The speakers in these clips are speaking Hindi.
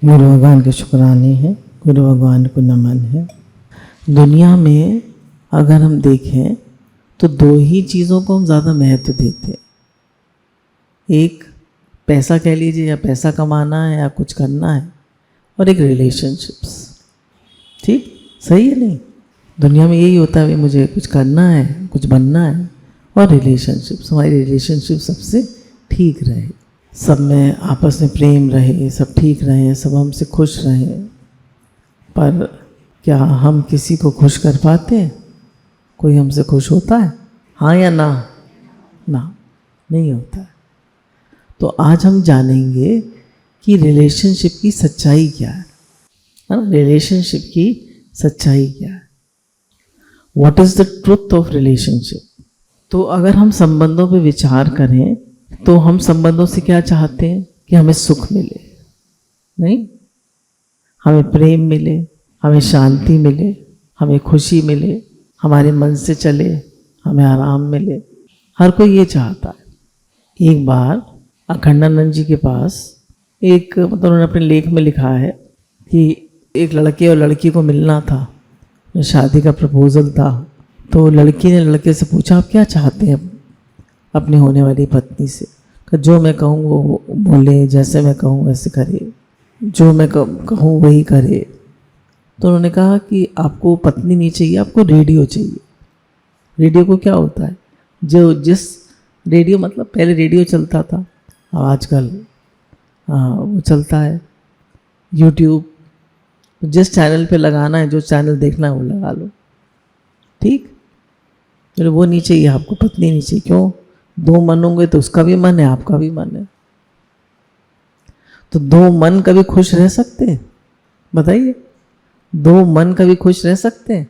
गुरु भगवान के शुक्राने हैं, गुरु भगवान को नमन है। दुनिया में अगर हम देखें तो दो ही चीज़ों को हम ज़्यादा महत्व देते हैं। एक पैसा कह लीजिए, या पैसा कमाना है या कुछ करना है, और एक रिलेशनशिप्स। ठीक सही है नहीं? दुनिया में यही होता है, भाई मुझे कुछ करना है, कुछ बनना है, और रिलेशनशिप्स, हमारी रिलेशनशिप सबसे ठीक रहे, सब में आपस में प्रेम रहे, सब ठीक रहे, सब हमसे खुश रहें। पर क्या हम किसी को खुश कर पाते हैं? कोई हमसे खुश होता है? हाँ या ना? ना, नहीं होता है। तो आज हम जानेंगे कि रिलेशनशिप की सच्चाई क्या है ना? रिलेशनशिप की सच्चाई क्या है? What is the truth of relationship? तो अगर हम संबंधों पे विचार करें तो हम संबंधों से क्या चाहते हैं? कि हमें सुख मिले, नहीं? हमें प्रेम मिले, हमें शांति मिले, हमें खुशी मिले, हमारे मन से चले, हमें आराम मिले। हर कोई ये चाहता है। एक बार अखंडानंद जी के पास एक, मतलब उन्होंने अपने लेख में लिखा है कि एक लड़के और लड़की को मिलना था, शादी का प्रपोजल था। तो लड़की ने लड़के से पूछा, आप क्या चाहते हैं अपनी होने वाली पत्नी से? कि जो मैं कहूँ वो बोले, जैसे मैं कहूँ वैसे करे, जो मैं कहूँ वही करे। तो उन्होंने कहा कि आपको पत्नी नहीं चाहिए, आपको रेडियो चाहिए। रेडियो को क्या होता है? जो जिस रेडियो, मतलब पहले रेडियो चलता था, आजकल वो चलता है यूट्यूब। जिस चैनल पे लगाना है, जो चैनल देखना है वो लगा लो, ठीक? तो वो नहीं चाहिए आपको, पत्नी नहीं चाहिए। क्यों? दो मन होंगे तो उसका भी मन है, आपका भी मन है। तो दो मन कभी खुश रह सकते हैं? बताइए, दो मन कभी खुश रह सकते हैं?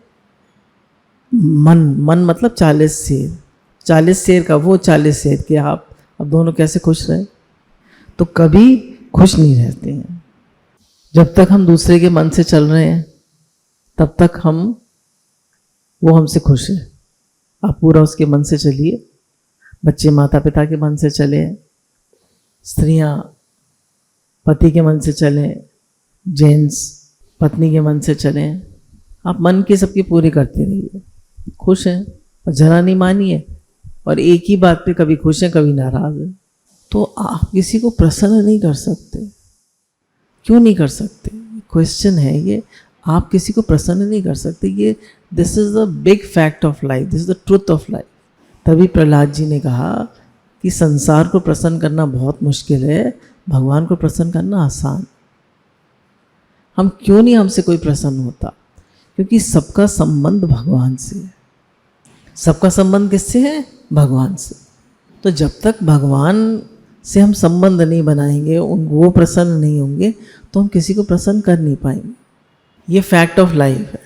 मन मतलब 40 शेर, 40 शेर का वो 40 शेर कि आप अब दोनों कैसे खुश रहे? तो कभी खुश नहीं रहते हैं। जब तक हम दूसरे के मन से चल रहे हैं तब तक वो हमसे खुश है। आप पूरा उसके मन से चलिए। बच्चे माता पिता के मन से चले, स्त्रियां पति के मन से चलें, जेंट्स पत्नी के मन से चलें। आप मन की सबकी पूरी करते रहिए, खुश हैं। और जरा नहीं मानिए, और एक ही बात पे कभी खुश हैं कभी नाराज हैं। तो आप किसी को प्रसन्न नहीं कर सकते। क्यों नहीं कर सकते? क्वेश्चन है ये। आप किसी को प्रसन्न नहीं कर सकते। ये this is the big fact of life, this is the truth of life. तभी प्रहलाद जी ने कहा कि संसार को प्रसन्न करना बहुत मुश्किल है, भगवान को प्रसन्न करना आसान। हम क्यों नहीं, हमसे कोई प्रसन्न होता? क्योंकि सबका संबंध भगवान से है। सबका संबंध किससे है? भगवान से। तो जब तक भगवान से हम संबंध नहीं बनाएंगे, वो प्रसन्न नहीं होंगे, तो हम किसी को प्रसन्न कर नहीं पाएंगे। ये फैक्ट ऑफ लाइफ है।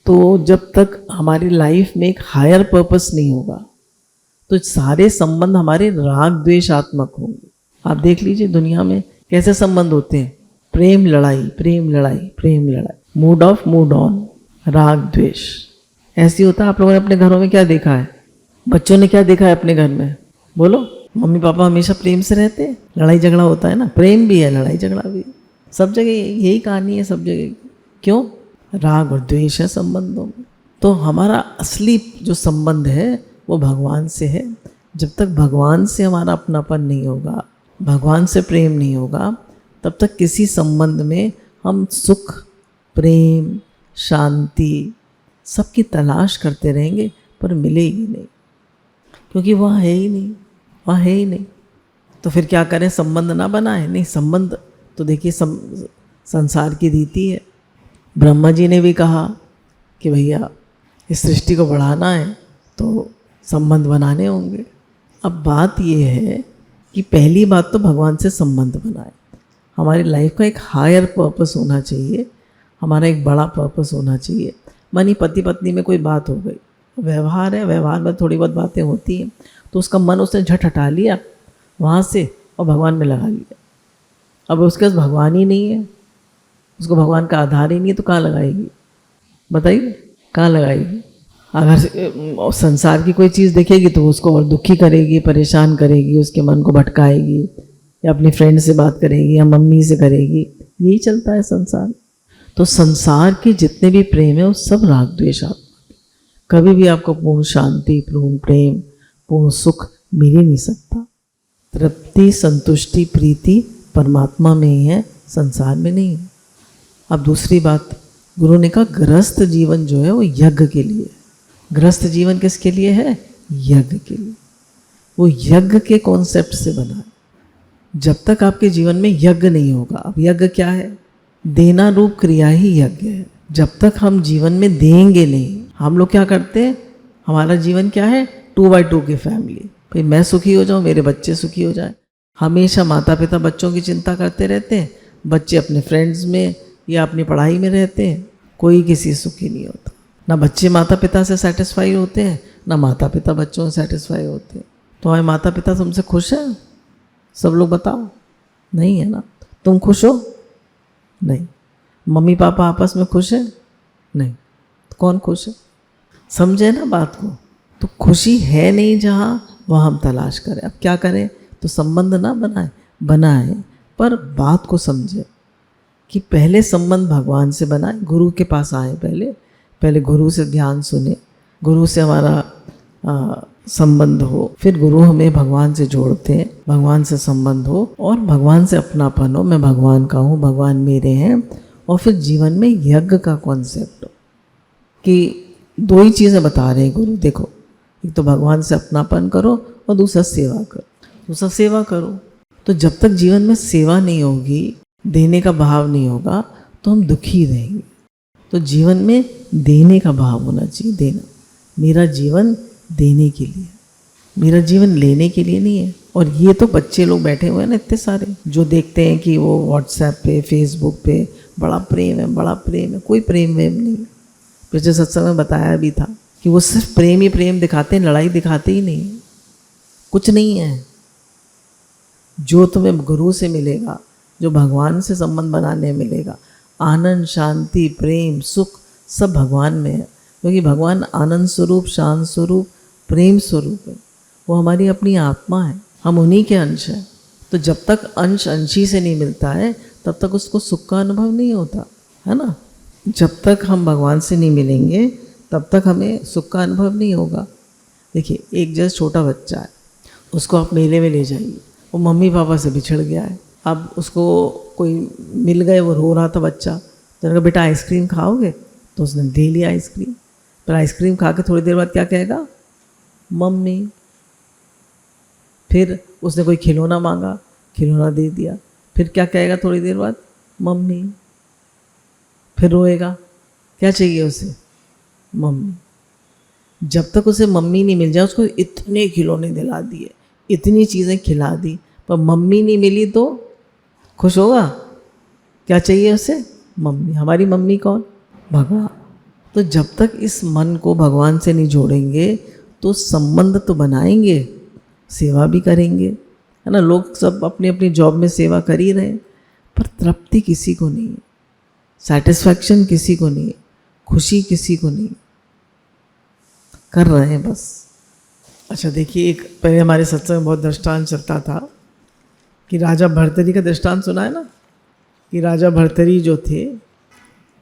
तो जब तक हमारी लाइफ में एक हायर पर्पस नहीं होगा तो सारे संबंध हमारे राग द्वेषात्मक होंगे। आप देख लीजिए दुनिया में कैसे संबंध होते हैं। प्रेम लड़ाई, प्रेम लड़ाई, प्रेम लड़ाई, मूड ऑफ मूड ऑन, राग द्वेष, ऐसी होता है। आप लोगों ने अपने घरों में क्या देखा है? बच्चों ने क्या देखा है अपने घर में? बोलो। मम्मी पापा हमेशा प्रेम से रहते हैं, लड़ाई झगड़ा होता है ना? प्रेम भी है, लड़ाई झगड़ा भी है, सब जगह यही कहानी है, सब जगह। क्यों? राग और द्वेष है संबंधों में। तो हमारा असली जो संबंध है वो भगवान से है। जब तक भगवान से हमारा अपनापन नहीं होगा, भगवान से प्रेम नहीं होगा, तब तक किसी संबंध में हम सुख, प्रेम, शांति सबकी तलाश करते रहेंगे, पर मिलेगी नहीं, क्योंकि वहाँ है ही नहीं, वहाँ है ही नहीं। तो फिर क्या करें? संबंध ना बनाए? नहीं, संबंध तो देखिए संसार की रीति है। ब्रह्मा जी ने भी कहा कि भैया इस सृष्टि को बढ़ाना है तो संबंध बनाने होंगे। अब बात ये है कि पहली बात तो भगवान से संबंध बनाए। हमारी लाइफ का एक हायर पर्पस होना चाहिए, हमारा एक बड़ा पर्पस होना चाहिए। मानी पति पत्नी में कोई बात हो गई, व्यवहार है, व्यवहार में थोड़ी बहुत बातें होती हैं, तो उसका मन उसने झट हटा लिया वहाँ से और भगवान में लगा लिया। अब उसके पास भगवान ही नहीं है, उसको भगवान का आधार ही नहीं है, तो कहाँ लगाएगी? बताइए, कहाँ लगाएगी? अगर संसार की कोई चीज़ देखेगी तो उसको और दुखी करेगी, परेशान करेगी, उसके मन को भटकाएगी, या अपनी फ्रेंड से बात करेगी या मम्मी से करेगी, यही चलता है संसार। तो संसार के जितने भी प्रेम है वो सब राग द्वेष आत्मा। कभी भी आपको पूर्ण शांति, पूर्ण प्रेम, पूर्ण सुख मिल ही नहीं सकता। तृप्ति, संतुष्टि, प्रीति परमात्मा में ही है, संसार में नहीं है। अब दूसरी बात, गुरु ने कहा गृहस्थ जीवन जो है वो यज्ञ के लिए। गृहस्थ जीवन किसके लिए है? यज्ञ के लिए। वो यज्ञ के कॉन्सेप्ट से बना है। जब तक आपके जीवन में यज्ञ नहीं होगा, अब यज्ञ क्या है? देना रूप क्रिया ही यज्ञ है। जब तक हम जीवन में देंगे नहीं, हम लोग क्या करते हैं, हमारा जीवन क्या है? 2x2 की फैमिली। भाई मैं सुखी हो जाऊं, मेरे बच्चे सुखी हो जाएं। हमेशा माता पिता बच्चों की चिंता करते रहते हैं, बच्चे अपने फ्रेंड्स में या अपनी पढ़ाई में रहते हैं, कोई किसी सुखी नहीं होता। ना बच्चे माता पिता से सेटिस्फाई होते हैं, ना माता पिता बच्चों से सेटिस्फाई होते हैं। तो हमारे माता पिता तुमसे खुश हैं? सब लोग बताओ, नहीं है ना। तुम खुश हो? नहीं। मम्मी पापा आपस में खुश हैं? नहीं। तो कौन खुश है? समझे ना बात को। तो खुशी है नहीं जहाँ, वहाँ हम तलाश करें। अब क्या करें? तो संबंध ना बनाए पर बात को समझे कि पहले संबंध भगवान से बनाए, गुरु के पास आए, पहले गुरु से ज्ञान सुने, गुरु से हमारा संबंध हो, फिर गुरु हमें भगवान से जोड़ते हैं, भगवान से संबंध हो और भगवान से अपनापन हो, मैं भगवान का हूँ, भगवान मेरे हैं। और फिर जीवन में यज्ञ का कॉन्सेप्ट हो कि दो ही चीज़ें बता रहे हैं गुरु। देखो, एक तो भगवान से अपनापन करो और दूसरा सेवा करो। दूसरा सेवा करो। तो जब तक जीवन में सेवा नहीं होगी, देने का भाव नहीं होगा, तो हम दुखी रहेंगे। तो जीवन में देने का भाव होना चाहिए। देना, मेरा जीवन देने के लिए, मेरा जीवन लेने के लिए नहीं है। और ये तो बच्चे लोग बैठे हुए हैं ना इतने सारे, जो देखते हैं कि वो व्हाट्सएप पे, फेसबुक पे बड़ा प्रेम है, बड़ा प्रेम है। कोई प्रेम वेम नहीं। पिछले सत्संग में बताया भी था कि वो सिर्फ प्रेम ही प्रेम दिखाते हैं, लड़ाई दिखाते ही नहीं। कुछ नहीं है। जो तुम्हें गुरु से मिलेगा, जो भगवान से संबंध बनाने मिलेगा, आनंद, शांति, प्रेम, सुख सब भगवान में है। क्योंकि भगवान आनंद स्वरूप, शांत स्वरूप, प्रेम स्वरूप है। वो हमारी अपनी आत्मा है, हम उन्हीं के अंश हैं। तो जब तक अंश अंशी से नहीं मिलता है, तब तक उसको सुख का अनुभव नहीं होता है ना। जब तक हम भगवान से नहीं मिलेंगे, तब तक हमें सुख का अनुभव नहीं होगा। देखिए, एक जैसे छोटा बच्चा है, उसको आप मेले में ले जाइए, वो मम्मी पापा से बिछड़ गया है। अब उसको कोई मिल गए, वो रो रहा था बच्चा, तो कहा बेटा आइसक्रीम खाओगे? तो उसने दे लिया आइसक्रीम। पर आइसक्रीम खा के थोड़ी देर बाद क्या कहेगा? मम्मी। फिर उसने कोई खिलौना मांगा, खिलौना दे दिया। फिर क्या कहेगा थोड़ी देर बाद? मम्मी। फिर रोएगा, क्या चाहिए उसे? मम्मी। जब तक उसे मम्मी नहीं मिल जाए, उसको इतने खिलौने दिला दिए, इतनी चीज़ें खिला दी, पर मम्मी नहीं मिली तो खुश होगा? क्या चाहिए उसे? मम्मी। हमारी मम्मी कौन? भगवान। तो जब तक इस मन को भगवान से नहीं जोड़ेंगे, तो संबंध तो बनाएंगे, सेवा भी करेंगे, है ना। लोग सब अपनी अपनी जॉब में सेवा कर ही रहे हैं, पर तृप्ति किसी को नहीं है, सेटिस्फैक्शन किसी को नहीं है, खुशी किसी को नहीं, कर रहे हैं बस। अच्छा देखिए, एक पहले हमारे सत्संग में बहुत दृष्टांत चलता था कि राजा भर्तरी का दृष्टांत सुना है ना, कि राजा भर्तरी जो थे,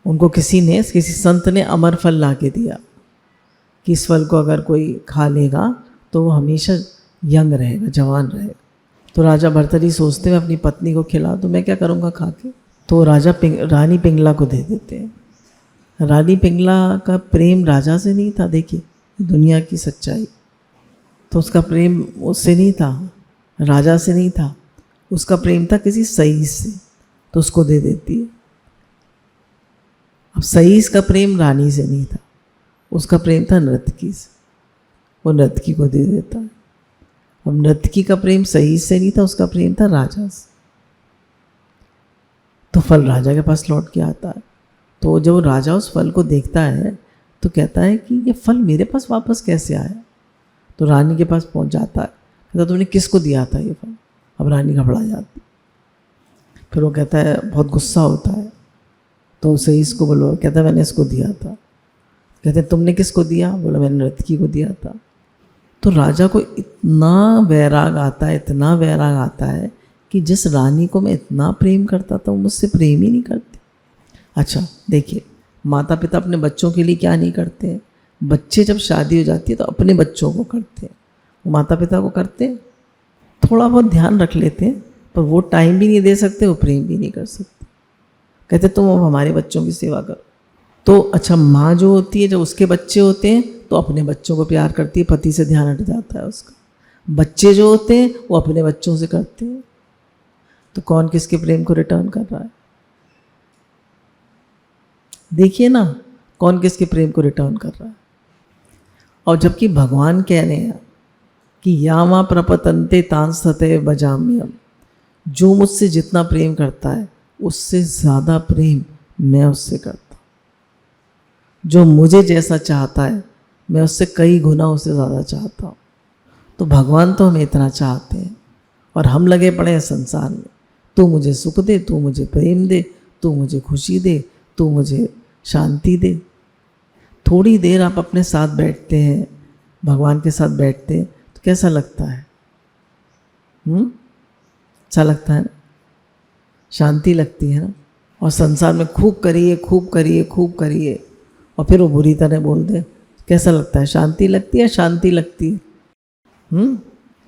उनको किसी संत ने अमर फल ला के दिया कि इस फल को अगर कोई खा लेगा तो वो हमेशा यंग रहेगा, जवान रहेगा। तो राजा भर्तरी सोचते हुए अपनी पत्नी को खिला तो मैं क्या करूँगा खा के। तो रानी पिंगला को दे देते हैं। रानी पिंगला का प्रेम राजा से नहीं था। देखिए दुनिया की सच्चाई, तो उसका प्रेम उससे नहीं था, राजा से नहीं था, उसका प्रेम था किसी सईस से, तो उसको दे देती है। अब सईस का प्रेम रानी से नहीं था, उसका प्रेम था नर्तकी से, वो नर्तकी को दे देता है। अब नर्तकी का प्रेम सईस से नहीं था, उसका प्रेम था राजा से, तो फल राजा के पास लौट के आता है। तो जब राजा उस फल को देखता है तो कहता है कि ये फल मेरे पास वापस कैसे आया। तो रानी के पास पहुंच जाता है, कहता तुमने किसको दिया था ये फल। अब रानी घबरा जाती, फिर वो कहता है, बहुत गुस्सा होता है, तो उसे इसको बोलो, कहता है मैंने इसको दिया था। कहते तुमने किसको दिया? बोला मैंने नर्तकी को दिया था। तो राजा को इतना वैराग आता है, इतना वैराग आता है कि जिस रानी को मैं इतना प्रेम करता था वो मुझसे प्रेम ही नहीं करती। अच्छा देखिए, माता पिता अपने बच्चों के लिए क्या नहीं करते हैं। बच्चे जब शादी हो जाती है तो अपने बच्चों को करते हैं, वो माता पिता को करते हैं, थोड़ा बहुत ध्यान रख लेते हैं, पर वो टाइम भी नहीं दे सकते, वो प्रेम भी नहीं कर सकते। कहते तुम अब हमारे बच्चों की सेवा करो। तो अच्छा, माँ जो होती है जब उसके बच्चे होते हैं तो अपने बच्चों को प्यार करती है, पति से ध्यान हट जाता है उसका। बच्चे जो होते हैं वो अपने बच्चों से करते हैं। तो कौन किसके प्रेम को रिटर्न कर रहा है? देखिए ना, कौन किसके प्रेम को रिटर्न कर रहा है। और जबकि भगवान कह रहे हैं कि यामा प्रपतंते तांसते बजाम्यम, जो मुझसे जितना प्रेम करता है उससे ज़्यादा प्रेम मैं उससे करता हूँ। जो मुझे जैसा चाहता है मैं उससे कई गुना उससे ज़्यादा चाहता हूँ। तो भगवान तो हमें इतना चाहते हैं और हम लगे पड़े हैं संसार में, तू मुझे सुख दे, तू मुझे प्रेम दे, तू मुझे खुशी दे, तू मुझे शांति दे। थोड़ी देर आप अपने साथ बैठते हैं, भगवान के साथ बैठते हैं तो कैसा लगता है? अच्छा लगता है ना, शांति लगती है ना। और संसार में खूब करिए खूब करिए खूब करिए और फिर वो बुरी तरह बोल दे, कैसा लगता है? शांति लगती है, शांति लगती है।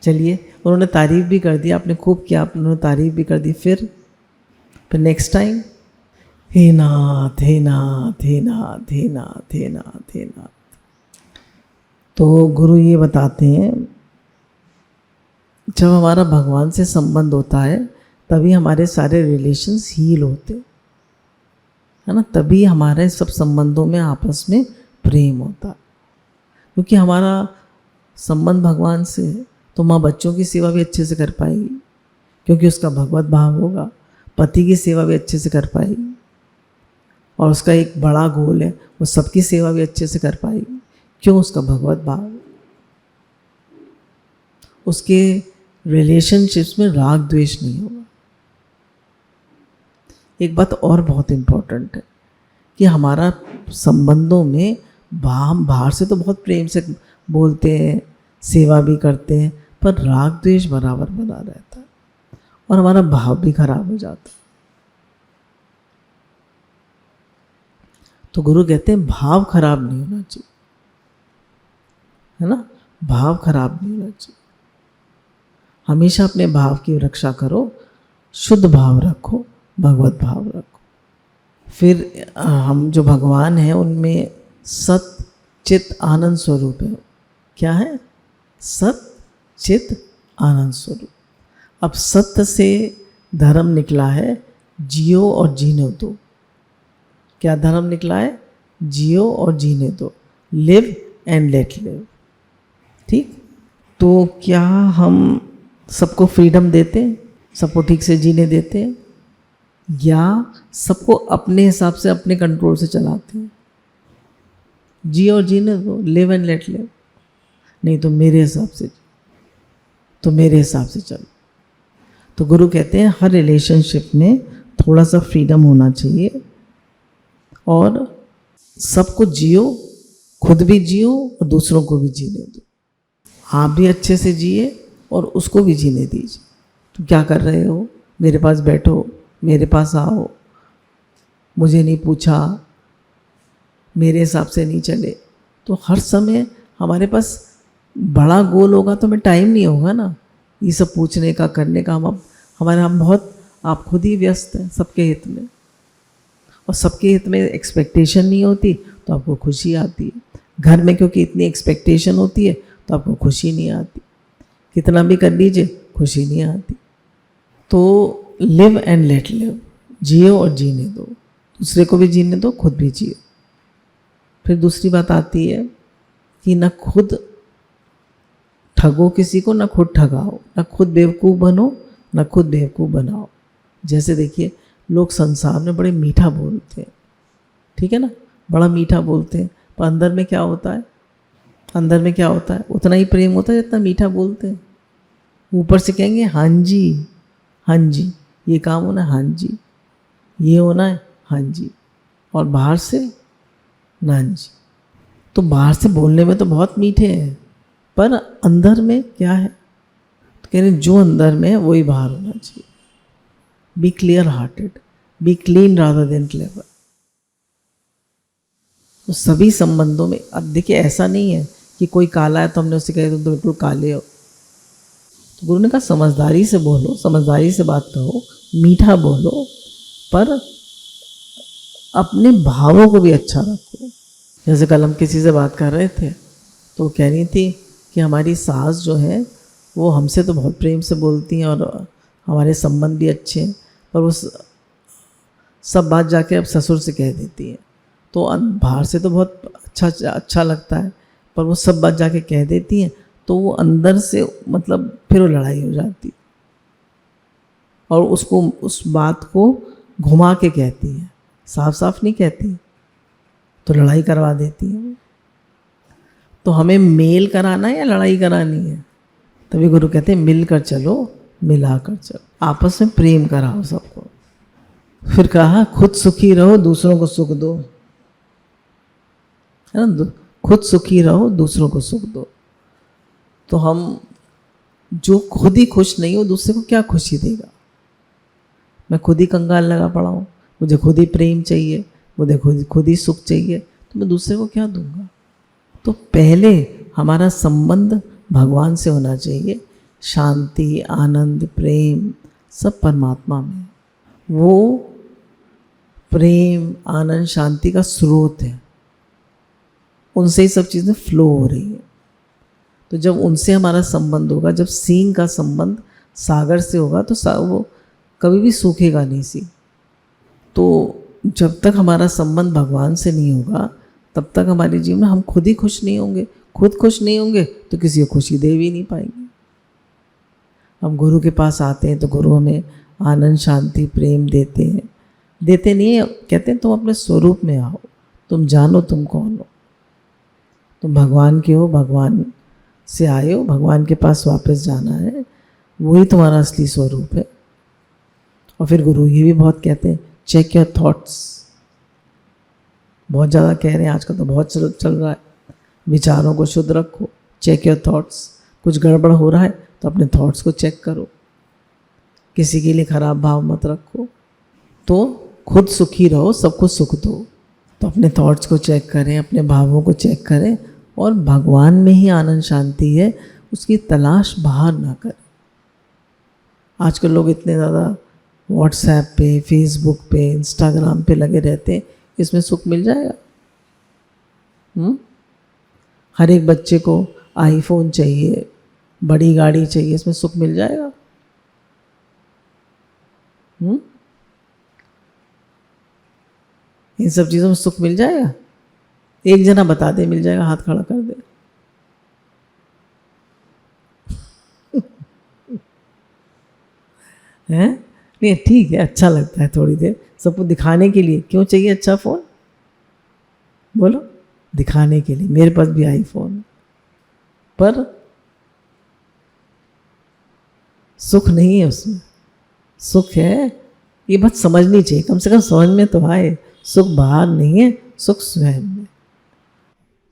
चलिए, उन्होंने तारीफ़ भी कर दी, आपने खूब किया, उन्होंने तारीफ़ भी कर दी, फिर नेक्स्ट टाइम हे नाथ हे नाथ हे नाथ हे नाथ हे नाथ हे नाथ। तो गुरु ये बताते हैं, जब हमारा भगवान से संबंध होता है तभी हमारे सारे रिलेशंस हील होते है ना, तभी हमारे सब संबंधों में आपस में प्रेम होता है। क्योंकि हमारा संबंध भगवान से है तो माँ बच्चों की सेवा भी अच्छे से कर पाएगी क्योंकि उसका भगवत भाव होगा, पति की सेवा भी अच्छे से कर पाएगी और उसका एक बड़ा गोल है, वो सबकी सेवा भी अच्छे से कर पाएगी। क्यों? उसका भगवत भाव। उसके रिलेशनशिप्स में राग द्वेष नहीं होगा। एक बात और बहुत इम्पोर्टेंट है कि हमारा संबंधों में बाहर से तो बहुत प्रेम से बोलते हैं, सेवा भी करते हैं, पर राग द्वेष बराबर बना रहता है और हमारा भाव भी खराब हो जाता है। तो गुरु कहते हैं भाव खराब नहीं होना चाहिए, है ना, भाव खराब नहीं होना चाहिए। हमेशा अपने भाव की रक्षा करो, शुद्ध भाव रखो, भगवत भाव रखो। फिर हम जो भगवान हैं उनमें सत चित आनंद स्वरूप है। क्या है? सत चित आनंद स्वरूप। अब सत्य से धर्म निकला है, जियो और जीने दो। क्या धर्म निकला है? जियो और जीने दो, लिव एंड लेट लिव। ठीक, तो क्या हम सबको फ्रीडम देते हैं, सबको ठीक से जीने देते हैं, या सबको अपने हिसाब से अपने कंट्रोल से चलाते हैं? जियो और जीने दो, लिव एंड लेट लिव। नहीं तो मेरे हिसाब से, तो मेरे हिसाब से चलो। तो गुरु कहते हैं हर रिलेशनशिप में थोड़ा सा फ्रीडम होना चाहिए और सबको जियो, खुद भी जियो और दूसरों को भी जीने दो। आप भी अच्छे से जिए और उसको भी जीने दीजिए। तो क्या कर रहे हो? मेरे पास बैठो, मेरे पास आओ, मुझे नहीं पूछा, मेरे हिसाब से नहीं चले। तो हर समय हमारे पास बड़ा गोल होगा तो हमें टाइम नहीं होगा ना ये सब पूछने का, करने का। हम बहुत, आप खुद ही व्यस्त हैं सबके हित में, और सबके हित में एक्सपेक्टेशन नहीं होती तो आपको खुशी आती है। घर में क्योंकि इतनी एक्सपेक्टेशन होती है तो आपको खुशी नहीं आती, कितना भी कर लीजिए खुशी नहीं आती। तो लिव एंड लेट लिव, जियो और जीने दो, दूसरे को भी जीने दो, खुद भी जियो। फिर दूसरी बात आती है कि ना खुद ठगो किसी को, ना खुद ठगाओ, ना खुद बेवकूफ़ बनो, ना खुद बेवकूफ़ बनाओ। जैसे देखिए, लोग संसार में बड़े मीठा बोलते हैं, ठीक है ना, बड़ा मीठा बोलते हैं, पर अंदर में क्या होता है? अंदर में क्या होता है? उतना ही प्रेम होता है जितना मीठा बोलते हैं। ऊपर से कहेंगे हाँ जी हाँ जी, ये काम होना है, हाँ जी ये होना है, हाँ जी, और बाहर से ना जी। तो बाहर से बोलने में तो बहुत मीठे हैं, पर अंदर में क्या है? तो कह रहे जो अंदर में है वही बाहर होना चाहिए। Be clear hearted, be clean rather than clever. तो सभी संबंधों में अब देखिए ऐसा नहीं है कि कोई काला है तो हमने उससे कहा तुम तो बिल्कुल काले हो। तो गुरु ने कहा समझदारी से बोलो, समझदारी से बात करो, मीठा बोलो, पर अपने भावों को भी अच्छा रखो। जैसे कल हम किसी से बात कर रहे थे तो वो कह रही थी कि हमारी सास जो है वो हमसे तो बहुत प्रेम से बोलती हैं और हमारे संबंध भी अच्छे हैं, पर वो सब बात जाके अब ससुर से कह देती है। तो बाहर से तो बहुत अच्छा लगता है, पर वो सब बात जाके कह देती हैं तो वो अंदर से मतलब फिर वो लड़ाई हो जाती और उसको उस बात को घुमा के कहती है, साफ साफ नहीं कहती, तो लड़ाई करवा देती है। तो हमें मेल कराना है या लड़ाई करानी है? तभी गुरु कहते हैं मिलकर चलो, मिलाकर चलो, आपस में प्रेम कराओ सबको। फिर कहा खुद सुखी रहो, दूसरों को सुख दो, है ना, खुद सुखी रहो, दूसरों को सुख दो। तो हम जो खुद ही खुश नहीं हो दूसरे को क्या खुशी देगा? मैं खुद ही कंगाल लगा पड़ा हूँ, मुझे खुद ही प्रेम चाहिए, मुझे खुद ही सुख चाहिए, तो मैं दूसरे को क्या दूंगा? तो पहले हमारा संबंध भगवान से होना चाहिए। शांति, आनंद, प्रेम सब परमात्मा में। वो प्रेम, आनंद, शांति का स्रोत है, उनसे ही सब चीज़ें फ्लो हो रही है। तो जब उनसे हमारा संबंध होगा, जब सींग का संबंध सागर से होगा तो वो कभी भी सूखेगा नहीं सी। तो जब तक हमारा संबंध भगवान से नहीं होगा तब तक हमारे जीवन में हम खुद ही खुश नहीं होंगे। खुद खुश नहीं होंगे तो किसी को खुशी दे भी नहीं पाएंगे। हम गुरु के पास आते हैं तो गुरु हमें आनंद, शांति, प्रेम देते हैं। देते नहीं है, कहते हैं तुम अपने स्वरूप में आओ, तुम जानो तुम कौन हो, तुम भगवान के हो, भगवान से आए हो, भगवान के पास वापस जाना है, वही तुम्हारा असली स्वरूप है। और फिर गुरु ये भी बहुत कहते हैं चेक योर थॉट्स, बहुत ज़्यादा कह रहे हैं आजकल तो बहुत चल रहा है, विचारों को शुद्ध रखो, चेक योर थॉट्स। कुछ गड़बड़ हो रहा है तो अपने थॉट्स को चेक करो, किसी के लिए खराब भाव मत रखो। तो खुद सुखी रहो, सबको सुख दो। तो अपने थॉट्स को चेक करें, अपने भावों को चेक करें और भगवान में ही आनंद शांति है, उसकी तलाश बाहर ना करें। आजकल लोग इतने ज़्यादा व्हाट्सएप पे, फेसबुक पे, इंस्टाग्राम पे लगे रहते हैं, इसमें सुख मिल जाएगा? हर एक बच्चे को आईफोन चाहिए, बड़ी गाड़ी चाहिए, इसमें सुख मिल जाएगा? इन सब चीज़ों में सुख मिल जाएगा? एक जना बता दे मिल जाएगा, हाथ खड़ा कर दे। हैं? नहीं ठीक है, अच्छा लगता है थोड़ी देर सबको दिखाने के लिए। क्यों चाहिए अच्छा फ़ोन? बोलो, दिखाने के लिए। मेरे पास भी आईफोन, पर सुख नहीं है उसमें। सुख है, ये बात समझनी चाहिए, कम से कम समझ में तो आए। सुख बाहर नहीं है, सुख स्वयं में।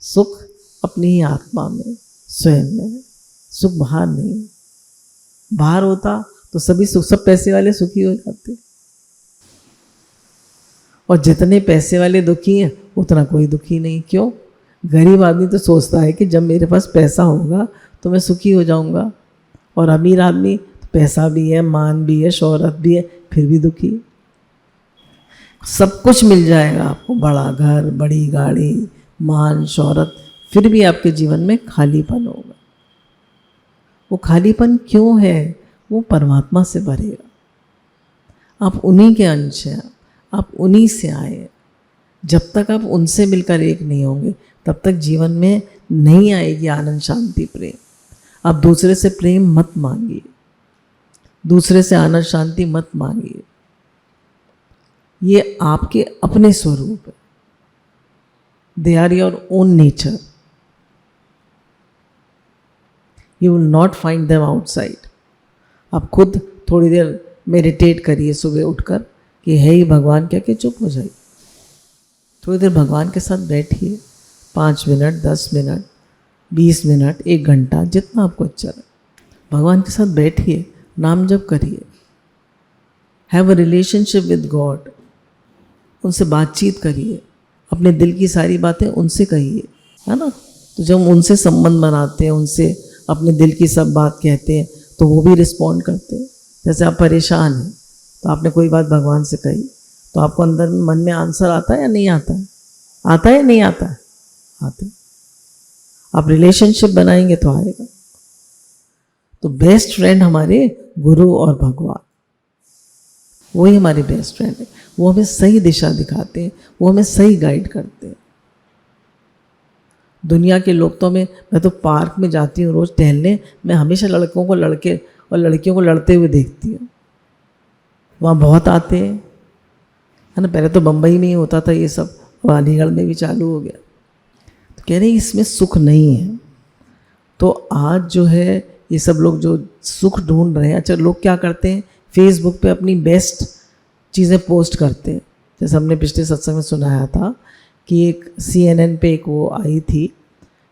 सुख अपनी ही आत्मा में, स्वयं में। सुख बाहर नहीं। बाहर होता तो सभी सुख, सब पैसे वाले सुखी हो जाते, और जितने पैसे वाले दुखी हैं उतना कोई दुखी नहीं। क्यों? गरीब आदमी तो सोचता है कि जब मेरे पास पैसा होगा तो मैं सुखी हो जाऊंगा, और अमीर आदमी पैसा भी है, मान भी है, शोहरत भी है, फिर भी दुखी। सब कुछ मिल जाएगा आपको, बड़ा घर, बड़ी गाड़ी, मान, शोहरत, फिर भी आपके जीवन में खालीपन होगा। वो खालीपन क्यों है? वो परमात्मा से भरेगा। आप उन्हीं के अंश हैं, आप उन्हीं से आए हैं। जब तक आप उनसे मिलकर एक नहीं होंगे तब तक जीवन में नहीं आएगी आनंद, शांति, प्रेम। आप दूसरे से प्रेम मत मांगिए, दूसरे से आनंद, शांति मत मांगिए। ये आपके अपने स्वरूप है। They are your own nature. You will not find them outside. आप खुद थोड़ी देर मेडिटेट करिए सुबह उठकर कि है ही भगवान, क्या कि चुप हो जाइए। थोड़ी देर भगवान के साथ बैठिए, 5 मिनट, 10 मिनट, 20 मिनट, 1 घंटा, जितना आपको अच्छा लगे। भगवान के साथ बैठिए, नाम जप करिए, have a relationship with God. उनसे बातचीत करिए, अपने दिल की सारी बातें उनसे कहिए, है ना। तो जब हम उनसे संबंध बनाते हैं, उनसे अपने दिल की सब बात कहते हैं, तो वो भी रिस्पॉन्ड करते हैं। जैसे आप परेशान हैं तो आपने कोई बात भगवान से कही, तो आपको अंदर में मन में आंसर आता है या नहीं आता है? आता है या नहीं आता है? आता है। आप रिलेशनशिप बनाएंगे तो आएगा। तो बेस्ट फ्रेंड हमारे गुरु और भगवान, वही हमारे बेस्ट फ्रेंड है। वो हमें सही दिशा दिखाते हैं, वो हमें सही गाइड करते हैं। दुनिया के लोग तो मैं तो पार्क में जाती हूँ रोज़ टहलने, मैं हमेशा लड़कों को लड़के और लड़कियों को लड़ते हुए देखती हूँ। वहाँ बहुत आते हैं, है ना। पहले तो बम्बई में ही होता था ये सब, और अलीगढ़ में भी चालू हो गया। तो कह रहे हैं इसमें सुख नहीं है। तो आज जो है ये सब लोग जो सुख ढूंढ रहे हैं, अच्छा लोग क्या करते हैं, फेसबुक पे अपनी बेस्ट चीज़ें पोस्ट करते हैं। जैसे हमने पिछले सत्संग में सुनाया था कि एक CNN पे एक वो आई थी,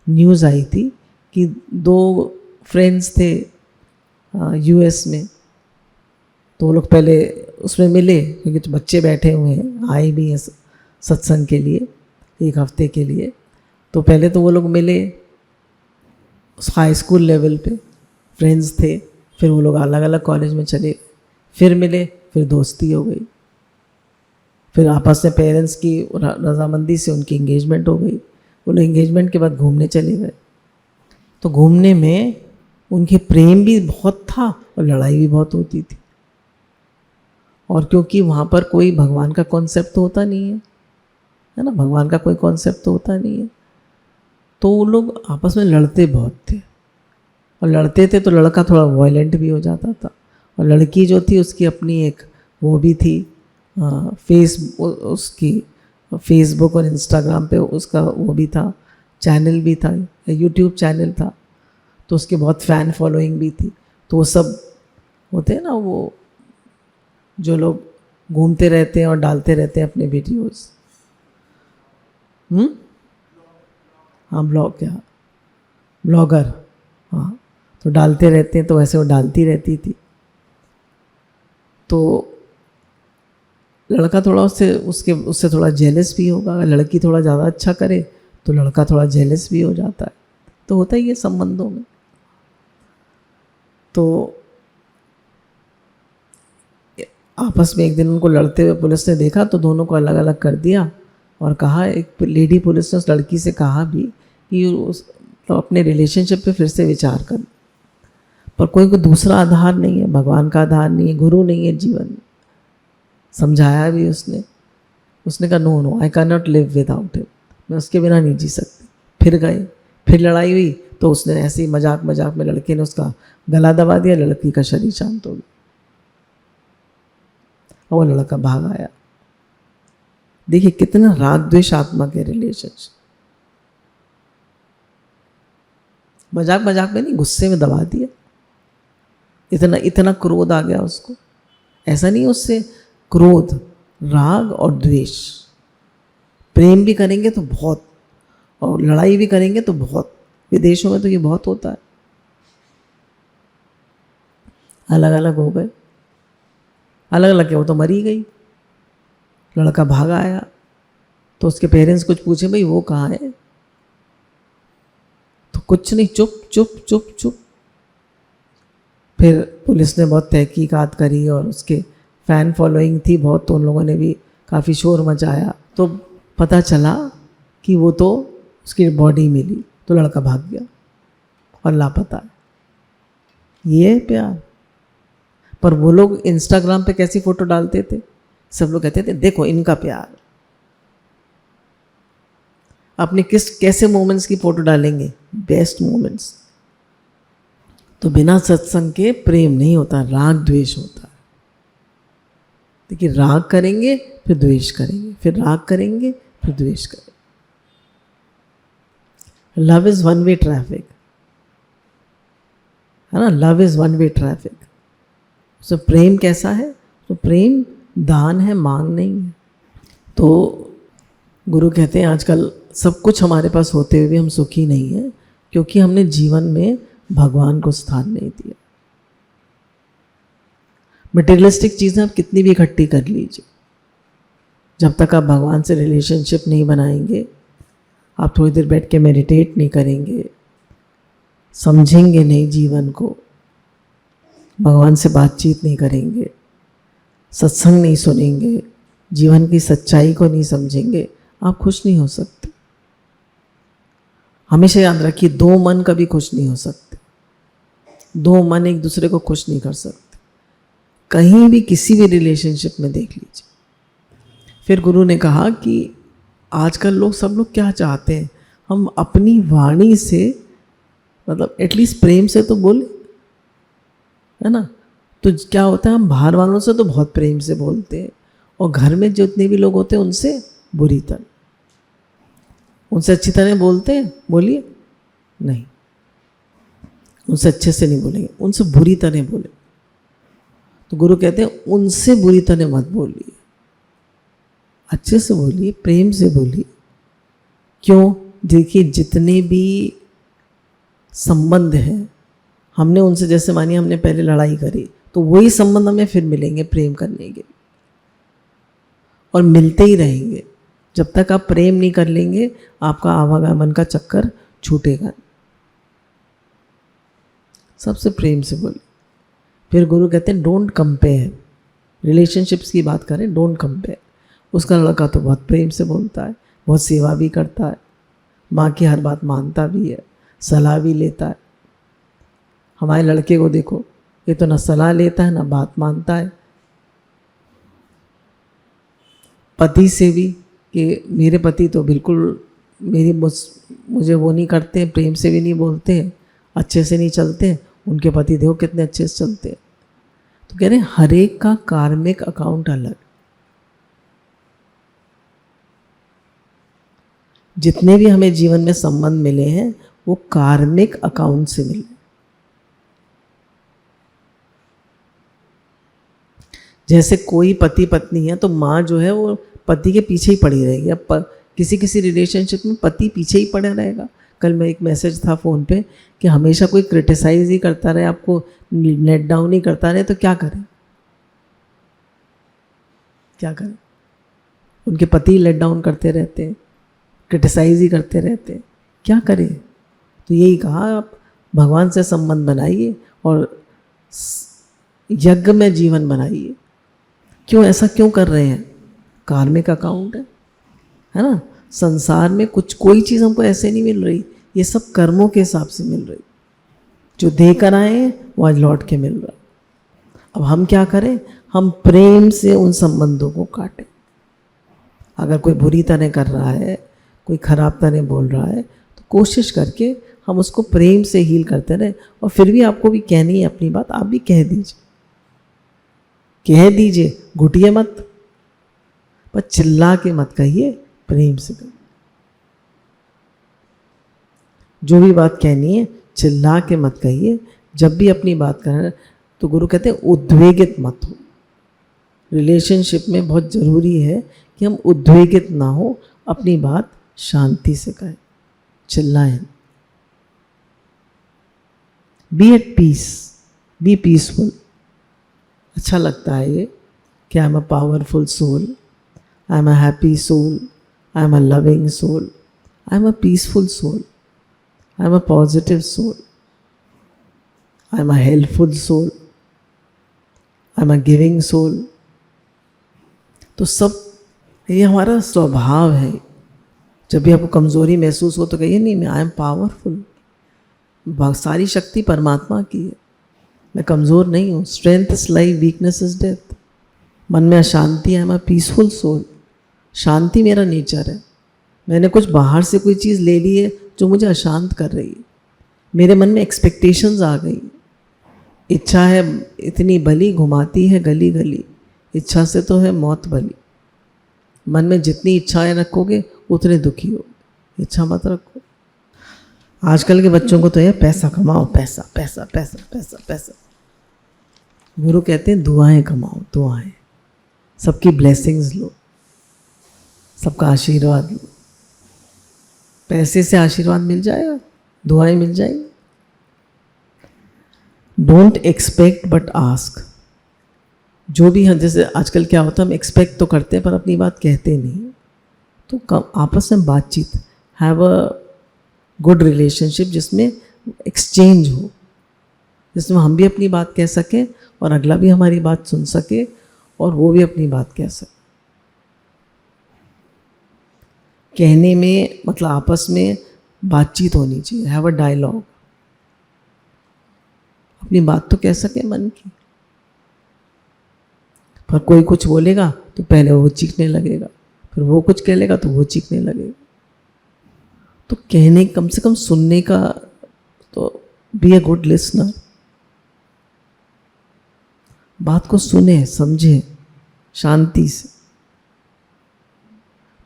न्यूज़ आई थी कि 2 फ्रेंड्स थे US में। तो वो लोग पहले उसमें मिले, क्योंकि तो बच्चे बैठे हुए हैं, आए भी हैं सत्संग के लिए 1 हफ्ते के लिए। तो पहले तो वो लोग मिले उस हाई स्कूल लेवल पे, फ्रेंड्स थे। फिर वो लोग अलग अलग कॉलेज में चले, फिर मिले, फिर दोस्ती हो गई। फिर आपस में पेरेंट्स की रजामंदी से उनकी एंगेजमेंट हो गई। वो लोग एंगेजमेंट के बाद घूमने चले गए। तो घूमने में उनके प्रेम भी बहुत था और लड़ाई भी बहुत होती थी। और क्योंकि वहाँ पर कोई भगवान का कॉन्सेप्ट तो होता नहीं है ना, भगवान का कोई कॉन्सेप्ट तो होता नहीं है। तो वो लोग आपस में लड़ते बहुत थे, और लड़ते थे तो लड़का थोड़ा वायलेंट भी हो जाता था। और लड़की जो थी उसकी अपनी एक वो भी थी, उसकी फेसबुक और इंस्टाग्राम पे उसका वो भी था, चैनल भी था, यूट्यूब चैनल था। तो उसके बहुत फ़ैन फॉलोइंग भी थी। तो वो सब होते हैं ना, वो जो लोग घूमते रहते हैं और डालते रहते हैं अपने वीडियोस। हाँ, ब्लॉगर, हाँ। तो डालते रहते हैं, तो वैसे वो डालती रहती थी। तो लड़का थोड़ा उससे थोड़ा जेलस भी होगा। अगर लड़की थोड़ा ज़्यादा अच्छा करे तो लड़का थोड़ा जेलस भी हो जाता है। तो होता ही है संबंधों में। तो आपस में एक दिन उनको लड़ते हुए पुलिस ने देखा, तो दोनों को अलग अलग कर दिया और कहा, एक लेडी पुलिस ने उस लड़की से कहा भी कि तो अपने रिलेशनशिप पे फिर से विचार कर। पर कोई दूसरा आधार नहीं है, भगवान का आधार नहीं है, गुरु नहीं है जीवन में। समझाया भी उसने कहा no I can not live without him, मैं उसके बिना नहीं जी सकती। फिर गए, फिर लड़ाई हुई, तो उसने ऐसे ही मजाक में लड़के ने उसका गला दबा दिया, लड़की का शरीर शांत हो गया और वो लड़का भाग आया। देखिए कितना राग द्वेष आत्मा के रिलेशनशिप, मजाक में नहीं, गुस्से में दबा दिया। इतना क्रोध आ गया उसको। ऐसा नहीं उससे क्रोध, राग और द्वेष। प्रेम भी करेंगे तो बहुत, और लड़ाई भी करेंगे तो बहुत। विदेशों में तो ये बहुत होता है। अलग अलग हो गए, अलग अलग क्या, वो तो मरी गई। लड़का भाग आया तो उसके पेरेंट्स कुछ पूछे, भाई वो कहाँ है? तो कुछ नहीं, चुप। फिर पुलिस ने बहुत तहकीकात करी और उसके फ़ैन फॉलोइंग थी बहुत, तो उन लोगों ने भी काफ़ी शोर मचाया। तो पता चला कि वो तो उसकी बॉडी मिली, तो लड़का भाग गया और लापता है। ये है प्यार। पर वो लोग इंस्टाग्राम पे कैसी फ़ोटो डालते थे, सब लोग कहते थे देखो इनका प्यार। अपने कैसे मोमेंट्स की फ़ोटो डालेंगे? Best moments. तो बिना सत्संग के प्रेम नहीं होता, राग द्वेष होता है। देखिए राग करेंगे फिर द्वेष करेंगे, फिर राग करेंगे फिर द्वेष करेंगे। Love is one way traffic, है ना। Love is one way traffic. तो प्रेम कैसा है? तो प्रेम दान है, मांग नहीं है। तो गुरु कहते हैं आजकल सब कुछ हमारे पास होते हुए भी हम सुखी नहीं है, क्योंकि हमने जीवन में भगवान को स्थान नहीं दिया। मटेरियलिस्टिक चीज़ें आप कितनी भी इकट्ठी कर लीजिए, जब तक आप भगवान से रिलेशनशिप नहीं बनाएंगे, आप थोड़ी देर बैठ के मेडिटेट नहीं करेंगे, समझेंगे नहीं जीवन को, भगवान से बातचीत नहीं करेंगे, सत्संग नहीं सुनेंगे, जीवन की सच्चाई को नहीं समझेंगे, आप खुश नहीं हो सकते। हमेशा याद रखिए, दो मन कभी खुश नहीं हो सकते, दो मन एक दूसरे को खुश नहीं कर सकते। कहीं भी किसी भी रिलेशनशिप में देख लीजिए। फिर गुरु ने कहा कि आजकल लोग सब लोग क्या चाहते हैं, हम अपनी वाणी से, मतलब एटलीस्ट प्रेम से तो बोले, है ना। तो क्या होता है, हम बाहर वालों से तो बहुत प्रेम से बोलते हैं, और घर में जितने भी लोग होते हैं उनसे बुरी तरह, उनसे अच्छी तरह बोलते हैं, बोलिए नहीं, उनसे अच्छे से नहीं बोलेंगे, उनसे बुरी तरह बोले। तो गुरु कहते हैं उनसे बुरी तरह मत बोलिए, अच्छे से बोलिए, प्रेम से बोलिए। क्यों? देखिए, जितने भी संबंध हैं, हमने उनसे, जैसे मानिए हमने पहले लड़ाई करी, तो वही संबंध हमें फिर मिलेंगे प्रेम करने के, और मिलते ही रहेंगे। जब तक आप प्रेम नहीं कर लेंगे, आपका आवागमन का चक्कर छूटेगा। सबसे प्रेम से बोले। फिर गुरु कहते हैं डोंट कंपेयर, रिलेशनशिप्स की बात करें, डोंट कंपेयर। उसका लड़का तो बहुत प्रेम से बोलता है, बहुत सेवा भी करता है, माँ की हर बात मानता भी है, सलाह भी लेता है। हमारे लड़के को देखो, ये तो ना सलाह लेता है ना बात मानता है। पति से भी, कि मेरे पति तो बिल्कुल मुझे वो नहीं करते हैं, प्रेम से भी नहीं बोलते हैं, अच्छे से नहीं चलते हैं। उनके पति देखो कितने अच्छे से चलते हैं। तो कह रहे हैं हर एक का कार्मिक अकाउंट अलग। जितने भी हमें जीवन में संबंध मिले हैं वो कार्मिक अकाउंट से मिले। जैसे कोई पति पत्नी है तो माँ जो है वो पति के पीछे ही पड़ी रहेगी। अब किसी किसी रिलेशनशिप में पति पीछे ही पड़ा रहेगा। कल मैं एक मैसेज था फ़ोन पे कि हमेशा कोई क्रिटिसाइज ही करता रहे, आपको नेट डाउन ही करता रहे, तो क्या करें, क्या करें। उनके पति लेट डाउन करते रहते हैं, क्रिटिसाइज ही करते रहते हैं, क्या करें। तो यही कहा, आप भगवान से संबंध बनाइए और यज्ञ में जीवन बनाइए। क्यों ऐसा क्यों कर रहे हैं? कार्मिक अकाउंट है ना। संसार में कोई चीज़ हमको ऐसे नहीं मिल रही, ये सब कर्मों के हिसाब से मिल रही। जो देकर आए वो आज लौट के मिल रहा। अब हम क्या करें? हम प्रेम से उन संबंधों को काटें। अगर कोई बुरी तरह कर रहा है, कोई खराब तरह बोल रहा है, तो कोशिश करके हम उसको प्रेम से हील करते रहें। और फिर भी आपको भी कहनी है अपनी बात, आप भी कह दीजिए, घुटिए मत, पर चिल्ला के मत कहिए, प्रेम से कहिए। जो भी बात कहनी है चिल्ला के मत कहिए। जब भी अपनी बात करें तो गुरु कहते हैं उद्वेगित मत हो। रिलेशनशिप में बहुत ज़रूरी है कि हम उद्वेगित ना हो, अपनी बात शांति से कहें, चिल्लाएं। Be at peace, be peaceful. अच्छा लगता है ये कि I am a powerful soul, I am a happy soul, I am a loving soul, I am a peaceful soul, I am a positive soul, I am a helpful soul, I am a giving soul. तो सब ये हमारा स्वभाव है। जब भी आपको कमज़ोरी महसूस हो तो कहिए नहीं, मैं आई एम पावरफुल, सारी शक्ति परमात्मा की है, मैं कमज़ोर नहीं हूँ। Strength is life, weakness is death. मन में अशांति है, I am a peaceful soul, शांति मेरा नेचर है। मैंने कुछ बाहर से कोई चीज़ ले ली है जो मुझे अशांत कर रही है, मेरे मन में एक्सपेक्टेशंस आ गई, इच्छा है इतनी भली घुमाती है गली गली, इच्छा से तो है मौत भली। मन में जितनी इच्छाएं रखोगे उतने दुखी हो, इच्छा मत रखो। आजकल के बच्चों को तो है पैसा कमाओ, पैसा पैसा पैसा पैसा पैसा। गुरु कहते हैं दुआएं कमाओ, दुआएं, सबकी ब्लेसिंग्स लो, सबका आशीर्वाद लो। पैसे से आशीर्वाद मिल जाएगा, दुआएं मिल जाएगी। Don't expect but ask. जो भी हम, जैसे आजकल क्या होता है, हम एक्सपेक्ट तो करते हैं पर अपनी बात कहते नहीं। तो आपस में बातचीत, हैव अ गुड रिलेशनशिप जिसमें एक्सचेंज हो, जिसमें हम भी अपनी बात कह सकें और अगला भी हमारी बात सुन सके और वो भी अपनी बात कह सके। कहने में मतलब आपस में बातचीत होनी चाहिए, हैव अ डायलॉग, अपनी बात तो कह सके मन की। पर कोई कुछ बोलेगा तो पहले वो चीखने लगेगा, फिर वो कुछ कह लेगा तो वो चीखने लगेगा। तो कहने, कम से कम सुनने का, तो बी ए गुड लिसनर, बात को सुने समझे शांति से।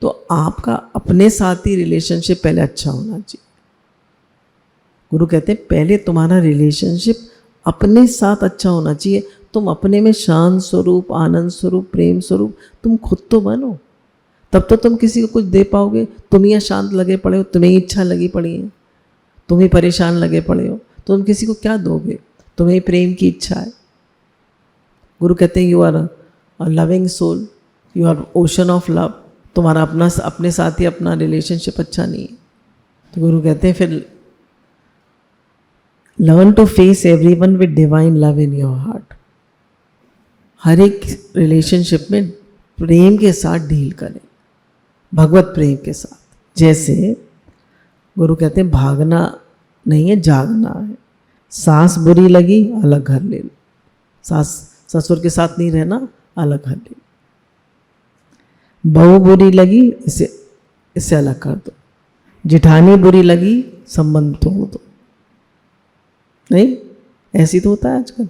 तो आपका अपने साथ ही रिलेशनशिप पहले अच्छा होना चाहिए। गुरु कहते हैं पहले तुम्हारा रिलेशनशिप अपने साथ अच्छा होना चाहिए। तुम अपने में शांत स्वरूप, आनंद स्वरूप, प्रेम स्वरूप तुम खुद तो बनो, तब तो तुम किसी को कुछ दे पाओगे। तुम ही अशांत लगे पड़े हो, तुम्हें इच्छा लगी पड़ी है, तुम ही परेशान लगे पड़े हो, तो तुम किसी को क्या दोगे? तुम्हें प्रेम की इच्छा है। गुरु कहते हैं you are a loving soul, you are ocean of love. तुम्हारा अपने साथ ही अपना रिलेशनशिप अच्छा नहीं है। तो गुरु कहते हैं फिर learn to face everyone with divine love in your heart. हर एक रिलेशनशिप में प्रेम के साथ डील करें, भगवत प्रेम के साथ। जैसे गुरु कहते हैं भागना नहीं है, जागना है। सास बुरी लगी, अलग घर ले लो। सास ससुर के साथ नहीं रहना, अलग घर ले लो। बहू बुरी लगी, इससे अलग कर दो। जिठानी बुरी लगी, संबंध तोड़ दो। नहीं, ऐसी तो होता है आजकल।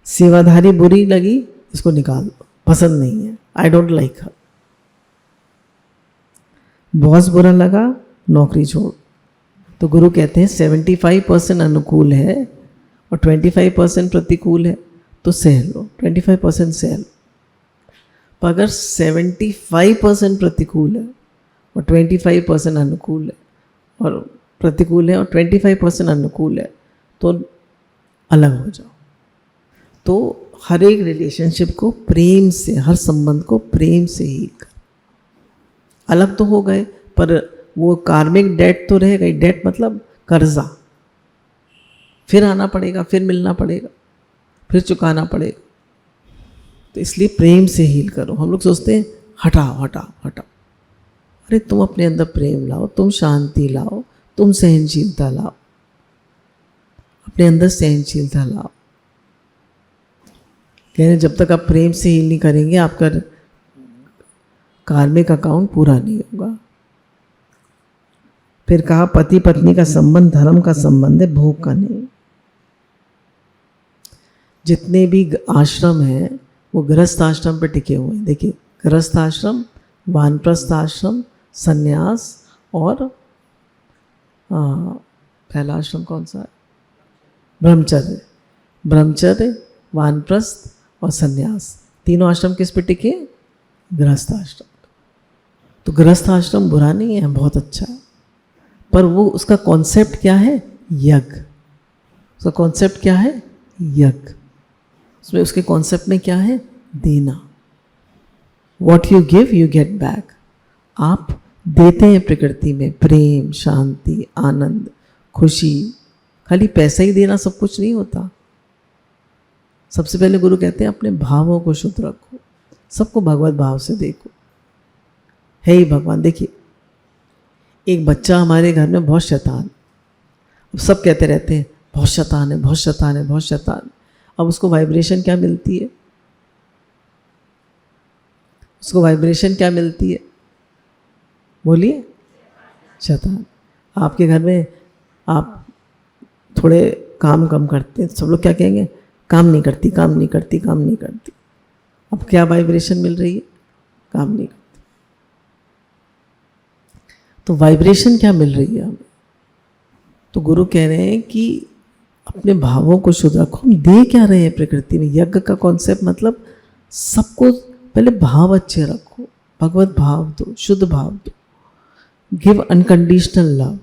सेवाधारी बुरी लगी, इसको निकाल दो, पसंद नहीं है, I don't like her. Boss बुरा लगा, नौकरी छोड़। तो गुरु कहते हैं 75% अनुकूल है और 25% प्रतिकूल है, तो सह लो, 25% सह लो। पर अगर 75% प्रतिकूल है और 25% अनुकूल है, और प्रतिकूल है और 25% अनुकूल है, तो अलग हो जाओ। तो हर एक रिलेशनशिप को प्रेम से, हर संबंध को प्रेम से ही कर। अलग तो हो गए पर वो कार्मिक डेट तो रहेगा ही। डेट मतलब कर्जा, फिर आना पड़ेगा, फिर मिलना पड़ेगा, फिर चुकाना पड़ेगा। तो इसलिए प्रेम से हील करो। हम लोग सोचते हैं हटाओ हटाओ हटाओ। अरे तुम अपने अंदर प्रेम लाओ, तुम शांति लाओ, तुम सहनशीलता लाओ, अपने अंदर सहनशीलता लाओ। कह रहे जब तक आप प्रेम से हील नहीं करेंगे, आपका कार्मिक अकाउंट पूरा नहीं होगा। फिर कहा पति पत्नी का संबंध धर्म का संबंध है, भोग का नहीं। जितने भी आश्रम हैं वो गृहस्थ आश्रम पर टिके हुए हैं। देखिए, गृहस्थ आश्रम, वानप्रस्थ आश्रम, संन्यास और पहला आश्रम कौन सा है? ब्रह्मचर्य। ब्रह्मचर्य, वानप्रस्थ और संन्यास, तीनों आश्रम किस पे टिके? गृहस्थ आश्रम। तो गृहस्थ आश्रम बुरा नहीं है, बहुत अच्छा है। पर वो उसका कॉन्सेप्ट क्या है? यज्ञ। उसका कॉन्सेप्ट क्या है? यज्ञ। उसमें उसके कॉन्सेप्ट में क्या है? देना। What you give you get back. आप देते हैं प्रकृति में प्रेम, शांति, आनंद, खुशी। खाली पैसा ही देना सब कुछ नहीं होता। सबसे पहले गुरु कहते हैं अपने भावों को शुद्ध रखो, सबको भगवत भाव से देखो। हे ही भगवान। देखिए, एक बच्चा हमारे घर में बहुत शैतान, अब सब कहते रहते हैं बहुत शैतान है, बहुत शैतान है, बहुत शैतान। अब उसको वाइब्रेशन क्या मिलती है? उसको वाइब्रेशन क्या मिलती है? बोलिए, शैतान। आपके घर में आप थोड़े काम कम करते हैं, सब लोग क्या कहेंगे? काम नहीं करती, काम नहीं करती, काम नहीं करती। अब क्या वाइब्रेशन मिल रही है? काम नहीं करती। तो वाइब्रेशन क्या मिल रही है हमें? तो गुरु कह रहे हैं कि अपने भावों को शुद्ध रखो। हम दे क्या रहे हैं प्रकृति में? यज्ञ का कॉन्सेप्ट मतलब सबको पहले भाव अच्छे रखो, भगवत भाव दो, शुद्ध भाव दो। Give unconditional love.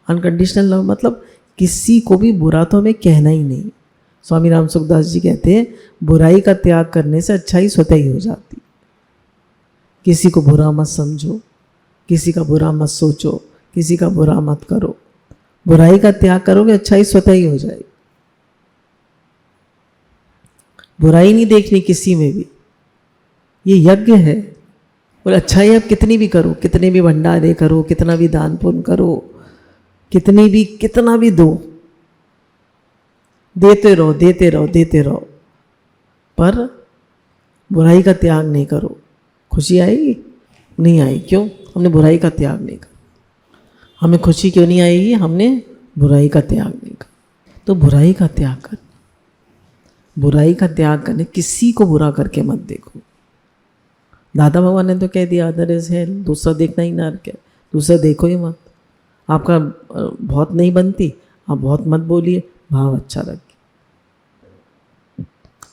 Unconditional love मतलब किसी को भी बुरा तो हमें कहना ही नहीं, स्वामी राम सुखदास जी कहते हैं बुराई का त्याग करने से अच्छाई स्वतः ही हो जाती। किसी को बुरा मत समझो, किसी का बुरा मत सोचो, किसी का बुरा मत करो। बुराई का त्याग करोगे अच्छाई स्वतः ही हो जाएगी। बुराई नहीं देखनी किसी में भी, ये यज्ञ है। और अच्छाई आप कितनी भी करो, कितने भी भंडारे करो, कितना भी दान पुण्य करो, कितना भी दो, देते रहो देते रहो देते रहो, पर बुराई का त्याग नहीं करो। खुशी आएगी? नहीं आई। क्यों? हमने बुराई का त्याग नहीं करा। हमें खुशी क्यों नहीं आएगी? हमने बुराई का त्याग नहीं करा। तो बुराई का त्याग कर, बुराई का त्याग करने, किसी को बुरा करके मत देखो। दादा भगवान ने तो कह दिया अदर इज हेल, दूसरा देखना ही नरक है, दूसरा देखो ही मत। आपका बहुत नहीं बनती, आप बहुत मत बोलिए, भाव अच्छा रखिए।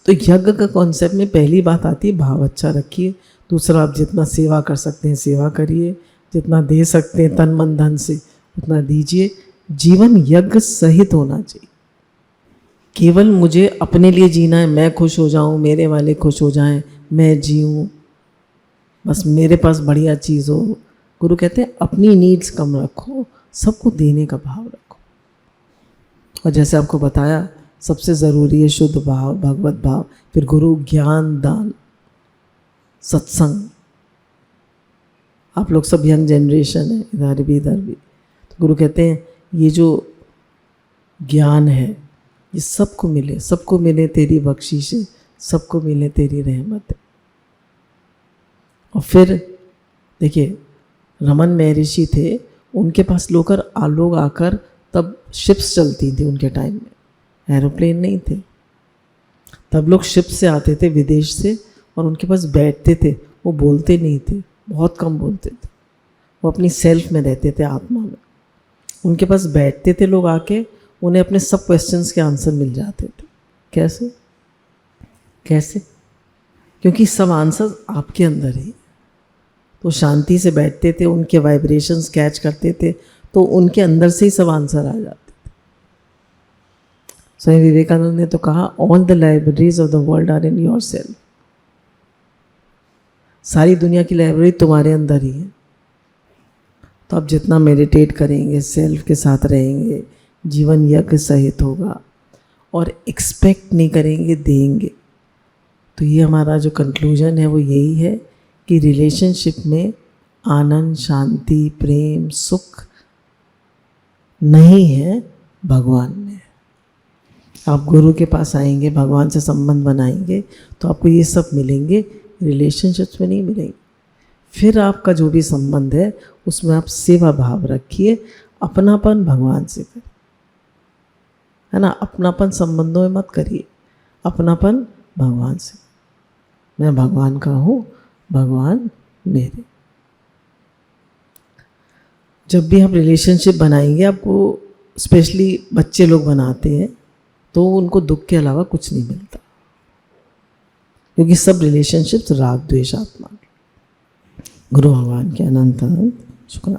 तो यज्ञ का कॉन्सेप्ट में पहली बात आती है भाव अच्छा रखिए। दूसरा, आप जितना सेवा कर सकते हैं सेवा करिए, जितना दे सकते हैं तन मन धन से उतना दीजिए। जीवन यज्ञ सहित होना चाहिए। केवल मुझे अपने लिए जीना है, मैं खुश हो जाऊं, मेरे वाले खुश हो जाएं, मैं जीऊं, बस मेरे पास बढ़िया चीज़ हो। गुरु कहते हैं अपनी नीड्स कम रखो, सबको देने का भाव रखो। और जैसे आपको बताया सबसे ज़रूरी है शुद्ध भाव, भगवत भाव, फिर गुरु, ज्ञान, दान, सत्संग। आप लोग सब यंग जनरेशन है, इधर भी। तो गुरु कहते हैं ये जो ज्ञान है ये सबको मिले, सबको मिले तेरी बख्शीश है, सबको मिले तेरी रहमत है। और फिर देखिए रमन महर्षि थे, उनके पास लोग आकर, तब शिप्स चलती थी उनके टाइम में, एरोप्लेन नहीं थे। तब लोग शिप से आते थे विदेश से और उनके पास बैठते थे। वो बोलते नहीं थे, बहुत कम बोलते थे, वो अपनी सेल्फ में रहते थे, आत्मा में। उनके पास बैठते थे लोग आके, उन्हें अपने सब क्वेश्चंस के आंसर मिल जाते थे। कैसे? क्योंकि सब आंसर आपके अंदर ही। तो शांति से बैठते थे, उनके वाइब्रेशंस कैच करते थे, तो उनके अंदर से ही सब आंसर आ जाते थे। स्वामी विवेकानंद ने तो कहा all the libraries of the world are in your self. सारी दुनिया की लाइब्रेरी तुम्हारे अंदर ही है। तो आप जितना मेडिटेट करेंगे, सेल्फ के साथ रहेंगे, जीवन यज्ञ सहित होगा और एक्सपेक्ट नहीं करेंगे, देंगे। तो ये हमारा जो कंक्लूजन है वो यही है कि रिलेशनशिप में आनंद, शांति, प्रेम, सुख नहीं है, भगवान में। आप गुरु के पास आएंगे, भगवान से संबंध बनाएंगे तो आपको ये सब मिलेंगे, रिलेशनशिप्स में नहीं मिलेंगे। फिर आपका जो भी संबंध है उसमें आप सेवा भाव रखिए, अपनापन भगवान से करिए, है ना। अपनापन संबंधों में मत करिए, अपनापन भगवान से। मैं भगवान का हूँ, भगवान मेरे। जब भी आप रिलेशनशिप बनाएंगे, आपको स्पेशली बच्चे लोग बनाते हैं तो उनको दुख के अलावा कुछ नहीं मिलता, क्योंकि सब रिलेशनशिप्स राग द्वेष आत्मा। गुरु भगवान के अनंत अनंत शुक्र।